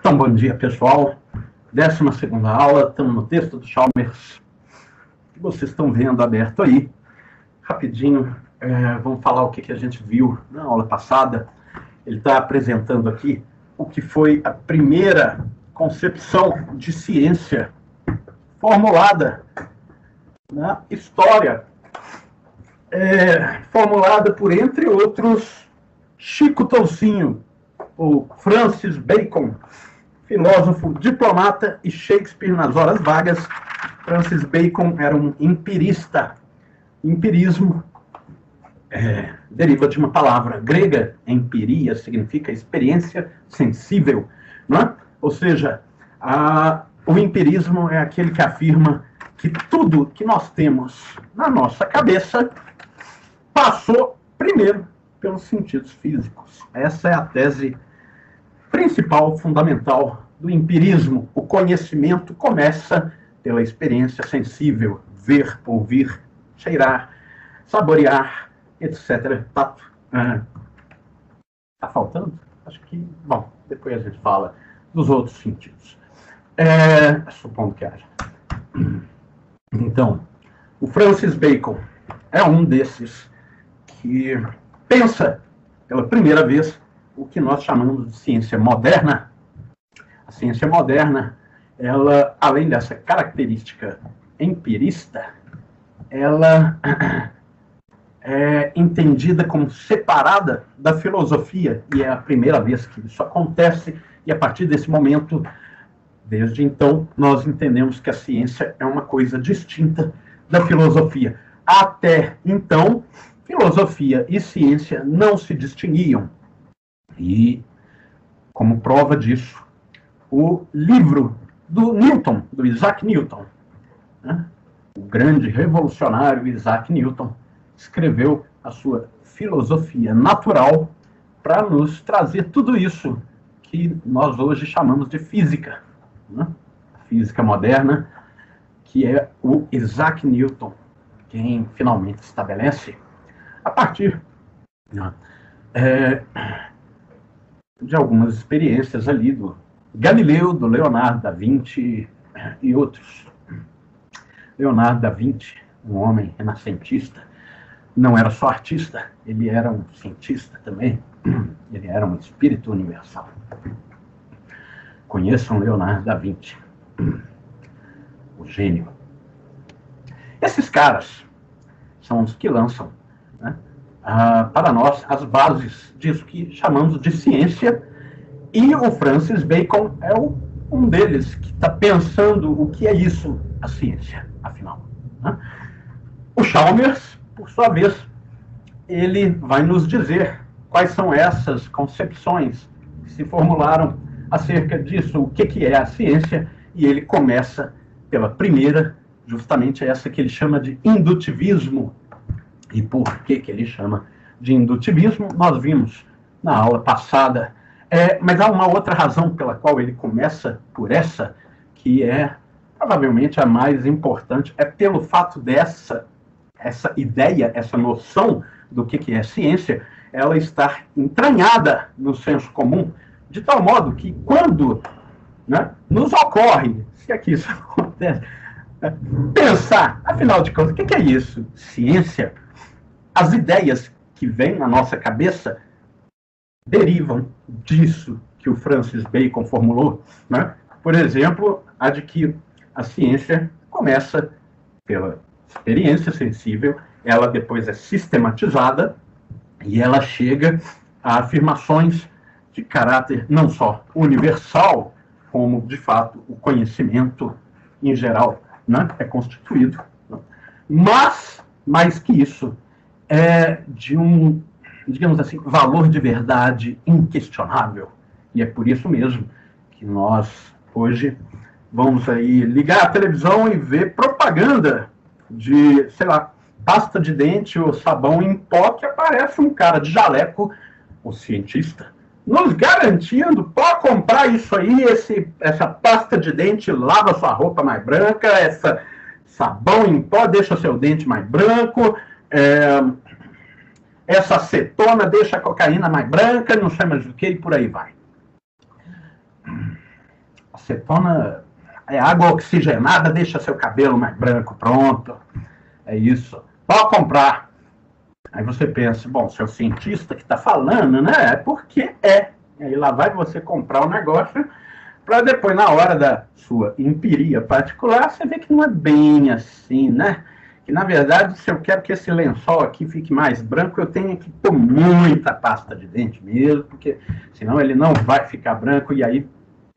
Então, bom dia, pessoal. 12ª aula, estamos no texto do Chalmers, que vocês estão vendo aberto aí. Rapidinho, vamos falar o que a gente viu na aula passada. Ele está apresentando aqui o que foi a primeira concepção de ciência formulada na história, formulada por, entre outros, Chico Toucinho, o Francis Bacon, filósofo, diplomata e Shakespeare nas horas vagas. Francis Bacon era um empirista. Empirismo deriva de uma palavra grega, empiria, significa experiência sensível, não é? Ou seja, o empirismo é aquele que afirma que tudo que nós temos na nossa cabeça passou primeiro pelos sentidos físicos. Essa é a tese principal, fundamental do empirismo. O conhecimento começa pela experiência sensível, ver, ouvir, cheirar, saborear, etc. Tato. Tá faltando? Acho que, bom, depois a gente fala dos outros sentidos. Supondo que haja. Então, o Francis Bacon é um desses que pensa pela primeira vez o que nós chamamos de ciência moderna. A ciência moderna, ela, além dessa característica empirista, ela é entendida como separada da filosofia, e é a primeira vez que isso acontece, e a partir desse momento, desde então, nós entendemos que a ciência é uma coisa distinta da filosofia. Até então, filosofia e ciência não se distinguiam. E, como prova disso, o livro do Newton, do Isaac Newton, né? O grande revolucionário Isaac Newton, escreveu a sua filosofia natural para nos trazer tudo isso que nós hoje chamamos de física, né? A física moderna, que é o Isaac Newton quem finalmente estabelece, a partir de algumas experiências ali do Galileu, do Leonardo da Vinci e outros. Leonardo da Vinci, um homem renascentista, não era só artista, ele era um cientista também, ele era um espírito universal. Conheçam Leonardo da Vinci, o gênio. Esses caras são os que lançam, né, para nós as bases disso que chamamos de ciência, e o Francis Bacon é um deles que está pensando o que é isso, a ciência, afinal, né? O Chalmers, por sua vez, ele vai nos dizer quais são essas concepções que se formularam acerca disso, o que é a ciência, e ele começa pela primeira, justamente essa que ele chama de indutivismo. E por que ele chama de indutivismo, nós vimos na aula passada. Mas há uma outra razão pela qual ele começa por essa, que é provavelmente a mais importante, é pelo fato essa ideia, essa noção do que é ciência, ela estar entranhada no senso comum, de tal modo que quando, né, nos ocorre, se aqui isso acontece, pensar, afinal de contas, o que é isso? Ciência. As ideias que vêm na nossa cabeça derivam disso que o Francis Bacon formulou, né? Por exemplo, a de que a ciência começa pela experiência sensível, ela depois é sistematizada e ela chega a afirmações de caráter não só universal, como, de fato, o conhecimento em geral, né, é constituído, né? Mas, mais que isso, é de um, digamos assim, valor de verdade inquestionável. E é por isso mesmo que nós, hoje, vamos aí ligar a televisão e ver propaganda de, sei lá, pasta de dente ou sabão em pó, que aparece um cara de jaleco, o cientista, nos garantindo, pode comprar isso aí, essa pasta de dente lava sua roupa mais branca, essa sabão em pó deixa seu dente mais branco, essa acetona deixa a cocaína mais branca, não sei mais o que, e por aí vai. acetona é água oxigenada, deixa seu cabelo mais branco, pronto. É isso. Pode comprar. Aí você pensa, bom, se é o cientista que está falando, né? É porque é. E aí lá vai você comprar o negócio para depois, na hora da sua empiria particular, você vê que não é bem assim, né? Que, na verdade, se eu quero que esse lençol aqui fique mais branco, eu tenho que pôr muita pasta de dente mesmo, porque senão ele não vai ficar branco, e aí,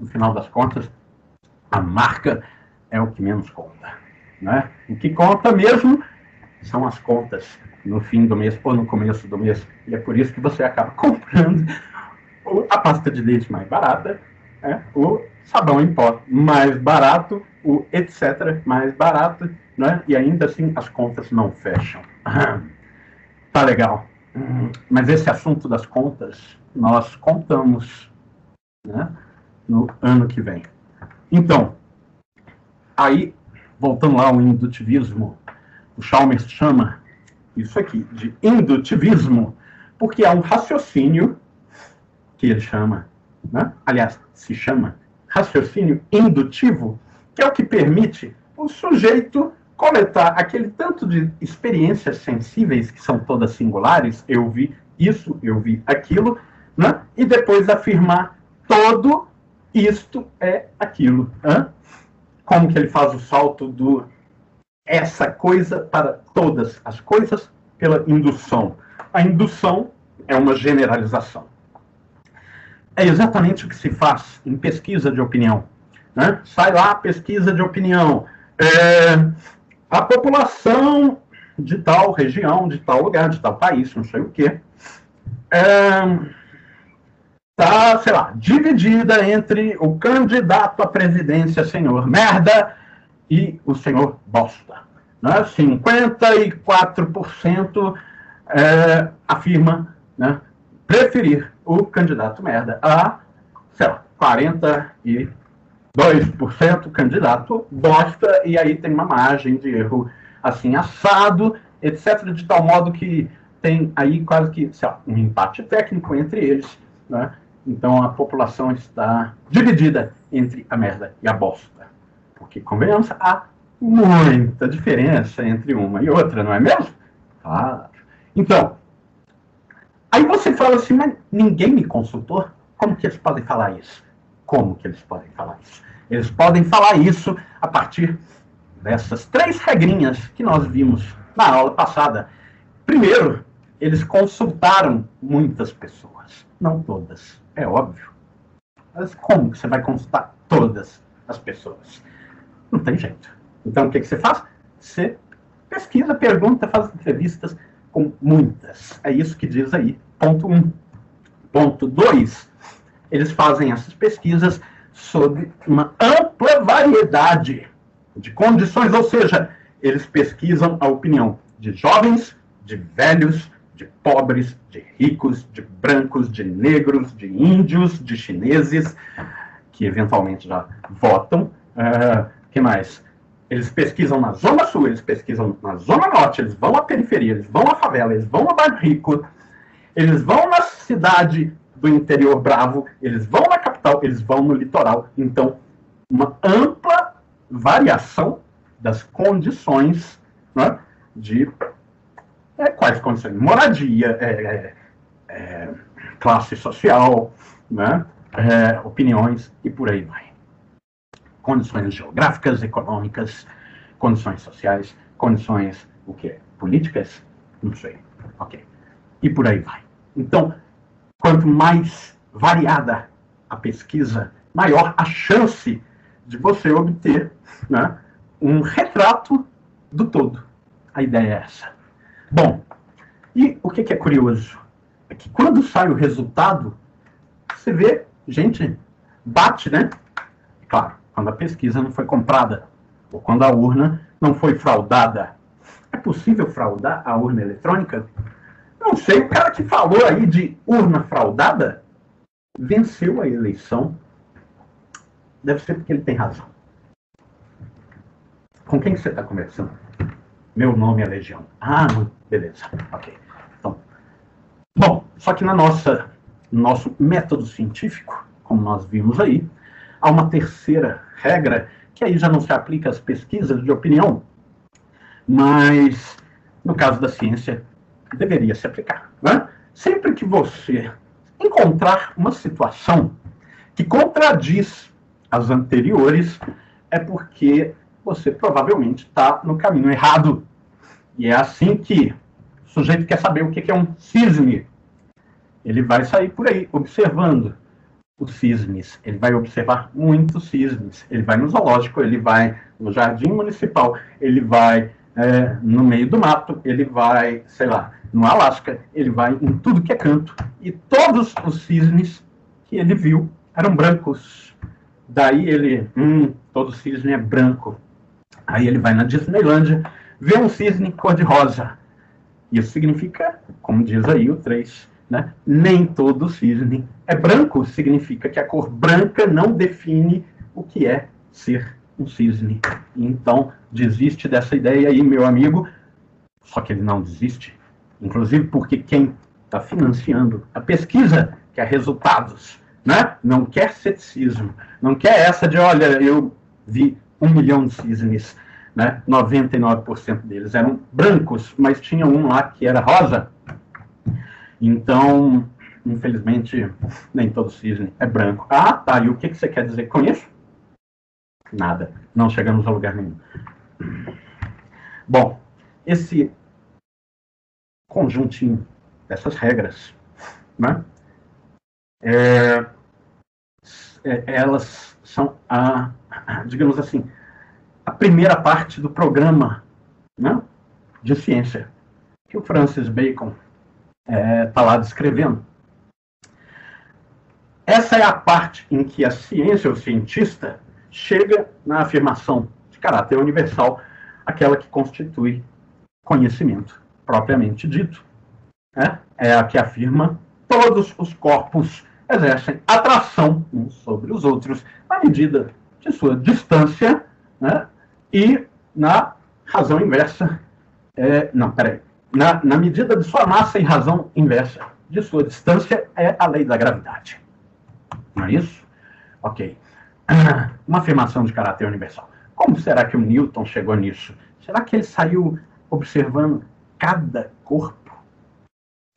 no final das contas, a marca é o que menos conta, né? O que conta mesmo são as contas no fim do mês ou no começo do mês, e é por isso que você acaba comprando a pasta de dente mais barata, o sabão em pó mais barato, o etc. mais barato, né? E ainda assim as contas não fecham. Tá legal. Mas esse assunto das contas, nós contamos, né, no ano que vem. Então, aí, voltando lá ao indutivismo, o Chalmers chama isso aqui de indutivismo, porque é um raciocínio que ele chama, né? Aliás, se chama raciocínio indutivo, que é o que permite o sujeito coletar aquele tanto de experiências sensíveis, que são todas singulares, eu vi isso, eu vi aquilo, né? E depois afirmar todo isto é aquilo. Né? Como que ele faz o salto do essa coisa para todas as coisas pela indução. A indução é uma generalização. É exatamente o que se faz em pesquisa de opinião. Né? Sai lá, pesquisa de opinião. A população de tal região, de tal lugar, de tal país, não sei o quê, está, sei lá, dividida entre o candidato à presidência, senhor merda, e o senhor bosta. Né? 54% afirma, né, preferir o candidato merda a, sei lá, 42% candidato bosta, e aí tem uma margem de erro assim, assado, etc., de tal modo que tem aí quase que, sei lá, um empate técnico entre eles, né? Então a população está dividida entre a merda e a bosta. Porque, convenhamos, há muita diferença entre uma e outra, não é mesmo? Claro. Então, aí você fala assim, mas ninguém me consultou? Como que eles podem falar isso? Como que eles podem falar isso? Eles podem falar isso a partir dessas 3 regrinhas que nós vimos na aula passada. Primeiro, eles consultaram muitas pessoas. Não todas, é óbvio. Mas como que você vai consultar todas as pessoas? Não tem jeito. Então, o que você faz? Você pesquisa, pergunta, faz entrevistas com muitas. É isso que diz aí. Ponto 1. Ponto 2. Eles fazem essas pesquisas sobre uma ampla variedade de condições, ou seja, eles pesquisam a opinião de jovens, de velhos, de pobres, de ricos, de brancos, de negros, de índios, de chineses, que eventualmente já votam. Que mais? Eles pesquisam na Zona Sul, eles pesquisam na Zona Norte, eles vão à periferia, eles vão à favela, eles vão ao bairro rico, eles vão na cidade do interior bravo, eles vão na capital, eles vão no litoral. Então, uma ampla variação das condições, né, de quais condições? Moradia, classe social, né, opiniões e por aí vai. Condições geográficas, econômicas, condições sociais, condições, o quê? Políticas? Não sei. Ok. E por aí vai. Então, quanto mais variada a pesquisa, maior a chance de você obter, né, um retrato do todo. A ideia é essa. Bom, e o que é curioso? É que quando sai o resultado, você vê, gente, bate, né? Claro, quando a pesquisa não foi comprada, ou quando a urna não foi fraudada. É possível fraudar a urna eletrônica? Não sei, o cara que falou aí de urna fraudada venceu a eleição. Deve ser porque ele tem razão. Com quem que você está conversando? Meu nome é Legião. Ah, beleza. Ok. Então, bom, só que no nosso método científico, como nós vimos aí, há uma terceira regra, que aí já não se aplica às pesquisas de opinião, mas, no caso da ciência, deveria se aplicar. Né? Sempre que você encontrar uma situação que contradiz as anteriores, é porque você provavelmente está no caminho errado. E é assim que o sujeito quer saber o que é um cisne. Ele vai sair por aí observando os cisnes. Ele vai observar muitos cisnes. Ele vai no zoológico, ele vai no jardim municipal, ele vai no meio do mato, ele vai, sei lá, no Alasca, ele vai em tudo que é canto. E todos os cisnes que ele viu eram brancos. Daí ele, todo cisne é branco. Aí ele vai na Disneylândia, vê um cisne cor-de-rosa. Isso significa, como diz aí o 3, né? Nem todo cisne é branco. Significa que a cor branca não define o que é ser um cisne. Então, desiste dessa ideia aí, meu amigo. Só que ele não desiste. Inclusive porque quem está financiando a pesquisa quer resultados, né? Não quer ceticismo. Não quer essa de, olha, eu vi 1 milhão de cisnes, né? 99% deles eram brancos, mas tinha um lá que era rosa. Então, infelizmente, nem todo cisne é branco. Ah, tá, e o que você quer dizer com isso? Nada, não chegamos a lugar nenhum. Bom, esse conjuntinho dessas regras, né? Elas são digamos assim, a primeira parte do programa, né, de ciência que o Francis Bacon está lá descrevendo. Essa é a parte em que a ciência, o cientista, chega na afirmação de caráter universal, aquela que constitui conhecimento propriamente dito. É a que afirma todos os corpos exercem atração uns sobre os outros na medida de sua distância, né, e na razão inversa. Na medida de sua massa e razão inversa de sua distância é a lei da gravidade. Não é isso? Ok. Uma afirmação de caráter universal. Como será que o Newton chegou nisso? Será que ele saiu observando cada corpo?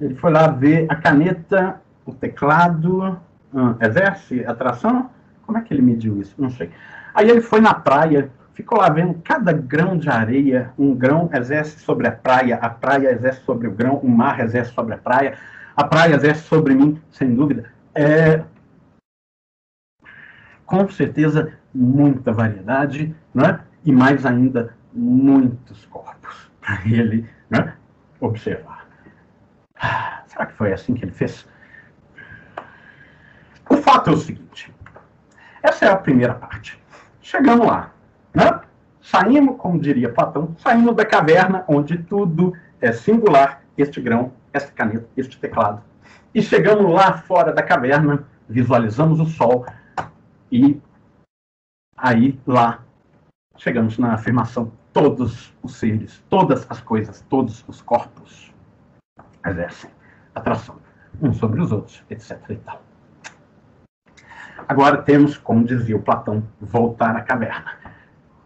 Ele foi lá ver a caneta, o teclado, exerce atração? Como é que ele mediu isso? Não sei. Aí ele foi na praia, ficou lá vendo cada grão de areia. Um grão exerce sobre a praia exerce sobre o grão, o mar exerce sobre a praia exerce sobre mim, sem dúvida. Com certeza, muita variedade, né? E mais ainda, muitos corpos para ele, né, observar. Será que foi assim que ele fez? O fato é o seguinte. Essa é a primeira parte. Chegamos lá, né? Saímos, como diria Platão, saímos da caverna onde tudo é singular, este grão, esta caneta, este teclado. E chegamos lá fora da caverna, visualizamos o sol e aí lá chegamos na afirmação: todos os seres, todas as coisas, todos os corpos exercem atração uns sobre os outros, etc. e tal. Agora temos, como dizia o Platão, voltar à caverna.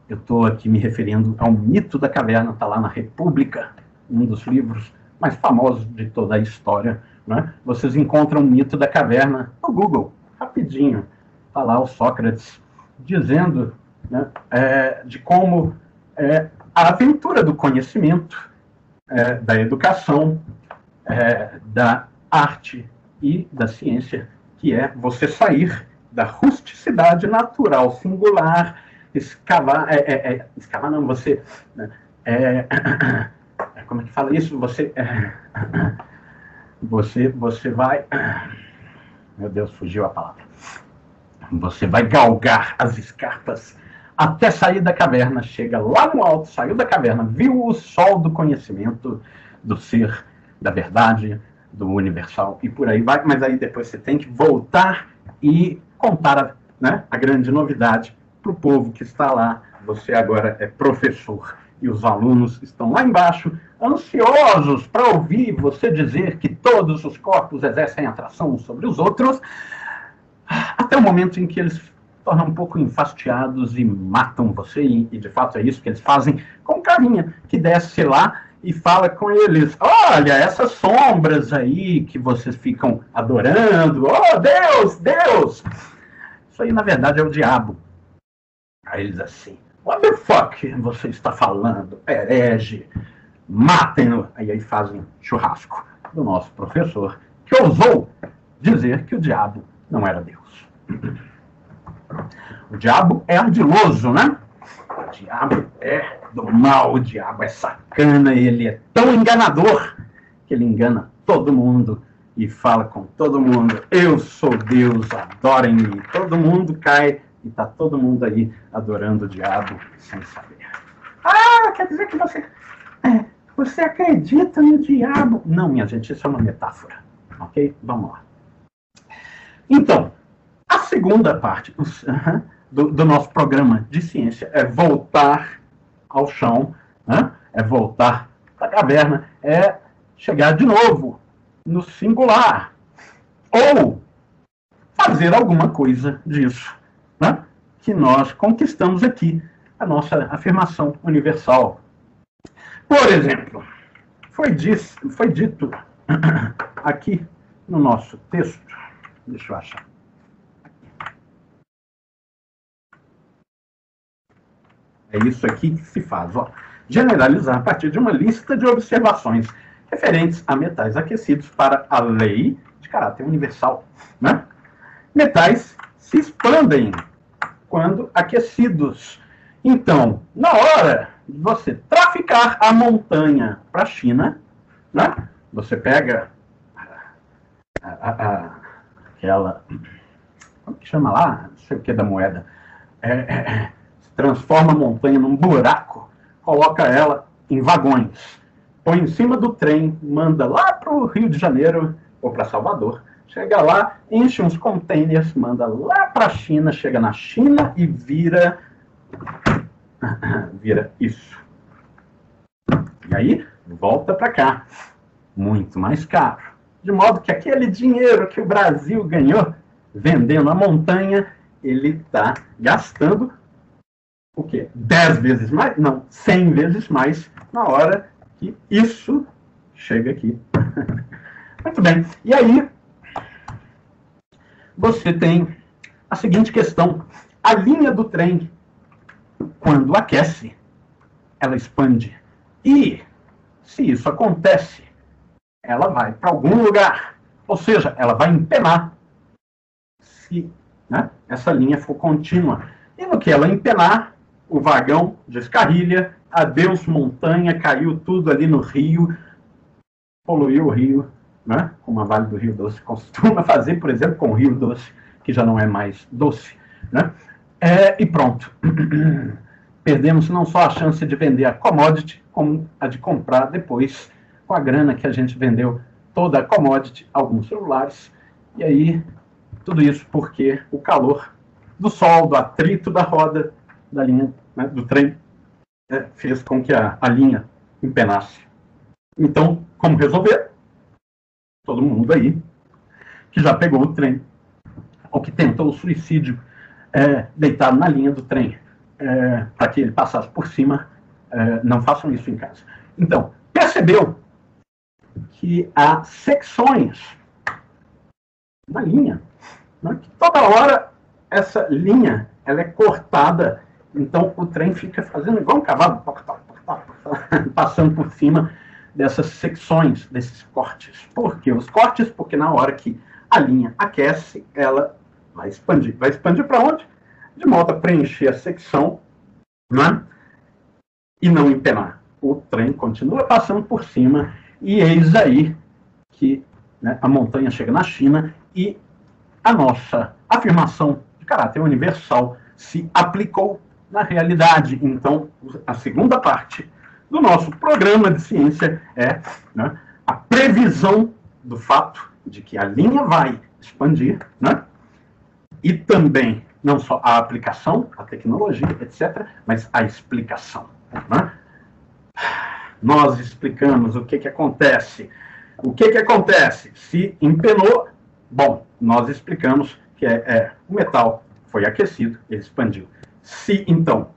Eu estou aqui me referindo ao mito da caverna, está lá na República, um dos livros mais famosos de toda a história, né? Vocês encontram o mito da caverna no Google, rapidinho. Está lá o Sócrates dizendo, né, de como a aventura do conhecimento, da educação, da arte e da ciência, que é você sair da rusticidade natural, singular, escavar não, você... como é que fala isso? Você vai... Meu Deus, fugiu a palavra. Você vai galgar as escarpas até sair da caverna, chega lá no alto, saiu da caverna, viu o sol do conhecimento, do ser, da verdade, do universal, e por aí vai, mas aí depois você tem que voltar e contar a grande novidade para o povo que está lá. Você agora é professor e os alunos estão lá embaixo, ansiosos para ouvir você dizer que todos os corpos exercem atração uns sobre os outros, até o momento em que eles tornam um pouco enfastiados e matam você, e de fato é isso que eles fazem com carinha, que desce lá e fala com eles: olha, essas sombras aí que vocês ficam adorando, oh Deus, Deus! Isso aí na verdade é o diabo. Aí eles assim: what the fuck você está falando, herege? Matem-no! Aí fazem churrasco do nosso professor, que ousou dizer que o diabo não era Deus. O diabo é ardiloso, né? O diabo é do mal, o diabo é sacana, ele é tão enganador que ele engana todo mundo e fala com todo mundo: eu sou Deus, adorem-me. Todo mundo cai e está todo mundo aí adorando o diabo sem saber. Ah, quer dizer que você acredita no diabo? Não, minha gente, isso é uma metáfora. Ok? Vamos lá. Então, a segunda parte do nosso programa de ciência é voltar ao chão, né? É voltar para a caverna, é chegar de novo no singular, ou fazer alguma coisa disso, né? Que nós conquistamos aqui, a nossa afirmação universal. Por exemplo, foi dito aqui no nosso texto, deixa eu achar. É isso aqui que se faz, ó. Generalizar a partir de uma lista de observações referentes a metais aquecidos para a lei de caráter universal, né? Metais se expandem quando aquecidos. Então, na hora de você traficar a montanha para a China, né? Você pega aquela, como que chama lá? Não sei o que da moeda. Transforma a montanha num buraco, coloca ela em vagões, põe em cima do trem, manda lá para o Rio de Janeiro ou para Salvador, chega lá, enche uns containers, manda lá para a China, chega na China e vira isso. E aí, volta para cá, muito mais caro. De modo que aquele dinheiro que o Brasil ganhou vendendo a montanha, ele está gastando o quê? 10 vezes mais? Não, 100 vezes mais na hora que isso chega aqui. Muito bem. E aí, você tem a seguinte questão. A linha do trem, quando aquece, ela expande. E, se isso acontece, ela vai para algum lugar. Ou seja, ela vai empenar. Se, né, essa linha for contínua. E no que ela empenar, o vagão descarrilha, adeus montanha, caiu tudo ali no rio, poluiu o rio, né? Como a Vale do Rio Doce costuma fazer, por exemplo, com o Rio Doce, que já não é mais doce, né? E pronto. Perdemos não só a chance de vender a commodity, como a de comprar depois, com a grana que a gente vendeu toda a commodity, alguns celulares, e aí tudo isso porque o calor do sol, do atrito da roda, da linha, né, do trem, fez com que a linha empenasse. Então, como resolver? Todo mundo aí que já pegou o trem, ou que tentou o suicídio deitado na linha do trem, para que ele passasse por cima, não façam isso em casa. Então, percebeu que há secções na linha, né, que toda hora essa linha ela é cortada. Então, o trem fica fazendo igual um cavalo, passando por cima dessas secções, desses cortes. Por que os cortes? Porque na hora que a linha aquece, ela vai expandir. Vai expandir para onde? De modo a preencher a secção, né? E não empenar. O trem continua passando por cima e eis aí que, né, a montanha chega na China e a nossa afirmação de caráter universal se aplicou na realidade. Então, a segunda parte do nosso programa de ciência é, né, a previsão do fato de que a linha vai expandir, né, e também não só a aplicação, a tecnologia, etc., mas a explicação. Né? Nós explicamos o que acontece. O que acontece? Se empenou, bom, nós explicamos que o metal foi aquecido, ele expandiu. Se, então,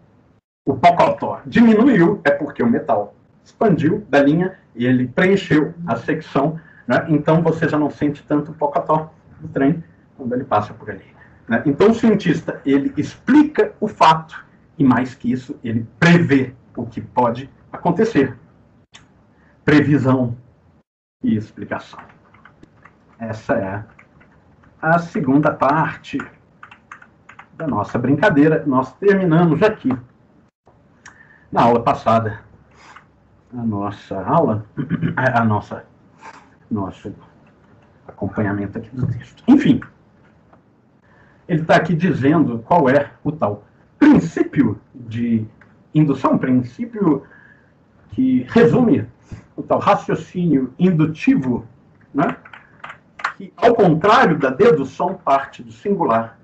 o pocotó diminuiu, é porque o metal expandiu da linha e ele preencheu a secção, né? Então você já não sente tanto o pocotó do trem quando ele passa por ali, né? Então o cientista, ele explica o fato e, mais que isso, ele prevê o que pode acontecer. Previsão e explicação. Essa é a segunda parte da nossa brincadeira. Nós terminamos aqui, na aula passada, nosso acompanhamento aqui do texto. Enfim, ele está aqui dizendo qual é o tal princípio de indução, princípio que resume o tal raciocínio indutivo, né? Que, ao contrário da dedução, parte do singular